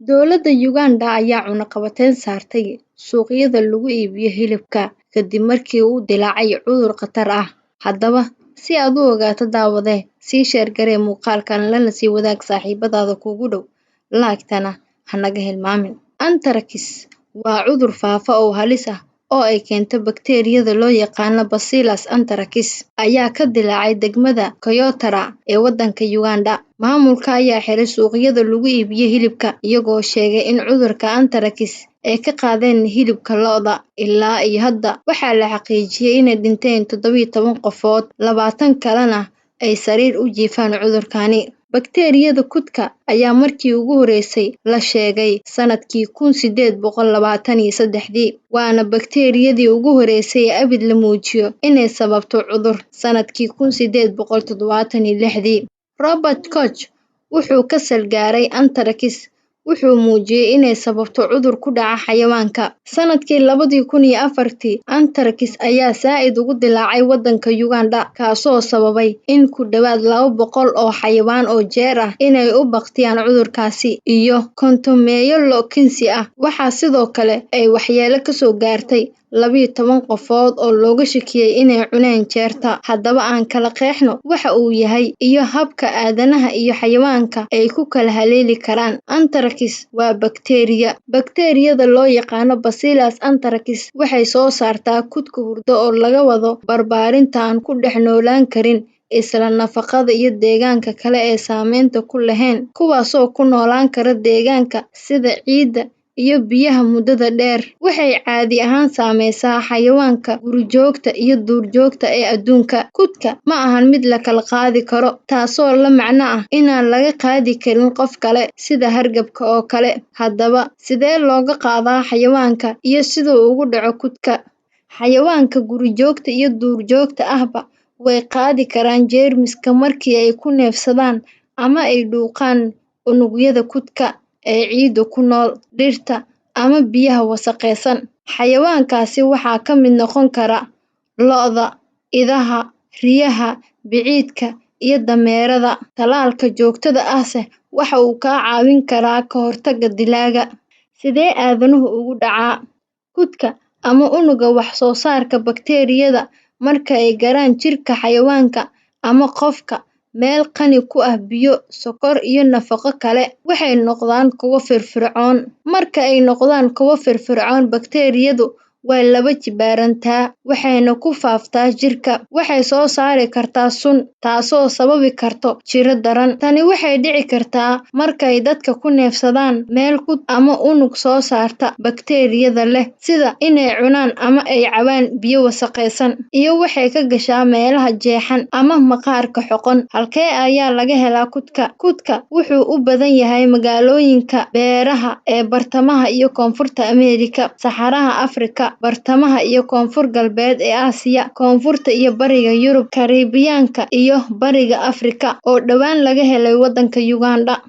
Dowladda Uganda ayaa cunaqabateyn saartay suuqyada lagu iibiyo hilibka kadib markii uu dillaacay cudur khatar ah. Haddaba, si aad u ogaato daawade, sii sheer garee muuqaalkan lana sii wadaag saaxiibadaada kuugu dhow. Laagtana ha naga hilmaamin. Anthrax waa cudur faafa oo halis ah oo ay keento bakteeriyada loo yaqaano Bacillus anthracis ayaa ka dillaacay degmada Kyotera ee waddanka Uganda. Maamulka ayaa xiray suuqyada lagu iibiyo hilibka iyagoo sheegay in cudurka anthrax ay ka qaadeen hilibka lo'da. Ilaa iyo hadda waxaa la xaqiijiyay inay dhinteen 17 qofood, 20 kalena ay sariir u jiifaan cudurkani. Bakteeriyada kudka ayaa markii ugu horeysay la sheegay sanadkii 1823, waana bakteeriyadii ugu horeysay ee abid la muujiyo inay sababto cudur sanadkii 1876. Robert Koch wuxuu ka salgaaray anthrax wuxuu muujiyay inay sababto cudur ku dhaca xayawaanka. Sanadkii 2004, anthrax ayaa saa'id ugu dillaacay waddanka Uganda, kaasoo sababay in ku dhawaad 200 oo xayawaan oo jeer ah inay u baktiyaan cudurkaasi iyo 50 lo kinsi ah. Waxaa sidoo kale ay waxyeello ka soo gaartay 12 qofood oo looga shakiyay inay cuneen jeerta. Haddaba aan kala qeexno waxa uu yahay iyo habka aadanaha iyo xayawaanka ay ku kala haleeli karaan. Anthrax waa bakteeriya. Bakteeriyada loo yaqaano Bacillus anthracis waxay soo saartaa kudka hurdo oo laga wado barbaarinta aan ku dhex noolaan karin isla nafaqada iyo deegaanka kale ee saameynta ku lahayn, kuwaasoo ku noolaan kara deegaanka sida ciidda iyo biyaha muddada dheer. Waxay caadi ahaan saameysaa xayawaanka gurijoogta iyo duurjoogta ee adduunka. Kudka ma ahan mid la kala qaadi karo, taasoo la macno ah inaan laga qaadi karin qof kale sida hargabka oo kale. Haddaba, sidee looga qaadaa xayawaanka iyo sida uu ugu dhaco kudka? Xayawaanka gurijoogta iyo duurjoogta ahba way qaadi karaan jeermiska markii ay ku neefsadaan ama ay dhuuqaan unugyada kudka ee ciidda ku nool, dhirta, ama biyaha wasakhaysan. Xayawaankaasi waxaa ka mid noqon kara lo'da, idaha, riyaha, biciidka, iyo dameerada. Tallaalka joogtada ahse waxa uu kaa caawin karaa ka hortagga dilaaga. Sidee aadanuhu ugu dhacaa? Kudka ama unugga wax soo saarka bakteeriyada marka ay gaaraan jirka xayawaanka ama qofka meel qani ku ah biyo, sokor iyo nafaqo kale, waxay noqdaan kuwo firfircoon. Marka ay noqdaan kuwo firfircoon, bakteeriyadu way laba jibaarantaa, waxayna ku faaftaa jirka. Waxay soo saari kartaa sun, taasoo sababi karto jirro daran. Tani waxay dhici kartaa markay dadka ku neefsadaan meel kud ama unug soo saarta bakteeriyada leh, sida inay cunaan ama ay cabaan biyo wasakhaysan, iyo waxay ka gashaa meelaha jeexan ama maqaarka xoqan. Halkee ayaa laga helaa kudka? Kudka wuxuu u badan yahay magaalooyinka beeraha ee bartamaha iyo koonfurta Ameerika, Saxaraha Afrika, bartamaha iyo koonfur galbeed ee Aasiya, koonfurta iyo bariga Yurub, Kariibiyaanka iyo bariga Afrika oo dhowaan laga helay waddanka Uganda.